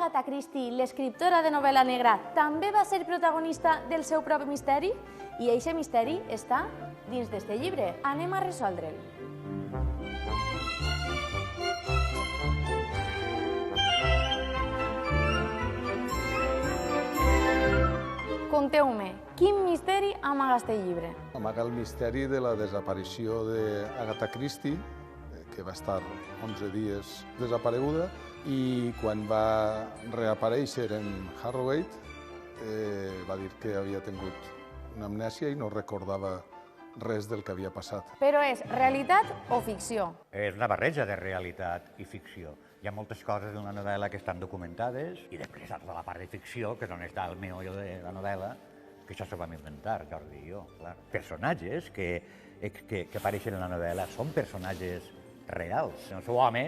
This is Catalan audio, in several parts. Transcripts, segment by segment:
Agatha Christie, l'escriptora de novel·la negra, també va ser protagonista del seu propi misteri? I aquest misteri està dins d'este llibre. Anem a resoldre'l. Conteu-me, quin misteri amaga este llibre? Amaga el misteri de la desaparició d'Agatha Christie, que va estar 11 dies desapareguda, i quan va reaparèixer en Harrogate va dir que havia tingut una amnèsia i no recordava res del que havia passat. Però és realitat o ficció? És una barreja de realitat i ficció. Hi ha moltes coses d'una novel·la que estan documentades i després hi ha tota la part de ficció, que és on està el meollo de la novel·la, que això s'ho vam inventar, Jordi i jo, clar. Personatges que apareixen en la novel·la són personatges reals. El seu home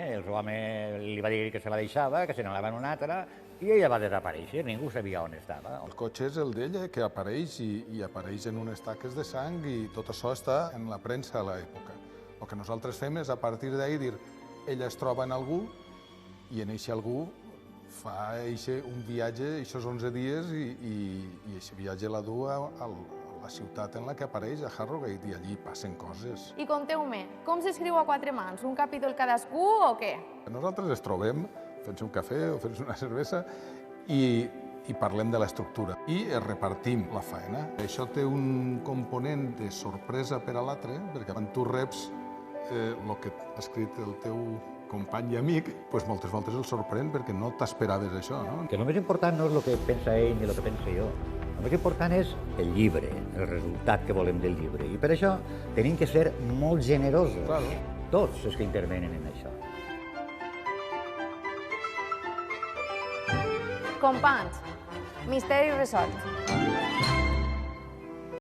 li va dir que se la deixava, que se n'anava en una altra, i ella va desaparèixer, ningú sabia on estava. El cotxe és el d'ella, que apareix i apareix en unes taques de sang, i tot això està en la premsa a l'època. El que nosaltres fem és, a partir d'ahir, dir ella es troba en algú, i en eixe algú fa un viatge, aquests 11 dies, i aquest viatge la du a la ciutat en la que apareix, a Harrogate, i allí passen coses. I conteu-me, com s'escriu a quatre mans? Un capítol cadascú o què? Nosaltres ens trobem fent-se un cafè o fent-se una cervesa i parlem de l'estructura i repartim la faena. Això té un component de sorpresa per a l'altre, perquè quan tu reps el que ha escrit el teu company i amic, moltes voltes el sorprèn perquè no t'esperaves això. Que el més important no és el que pensa ell ni el que pensa jo. El més important és el llibre, el resultat que volem del llibre. I per això tenim que ser molt generosos, tots els que intervenen en això. Companys, misteri resolt.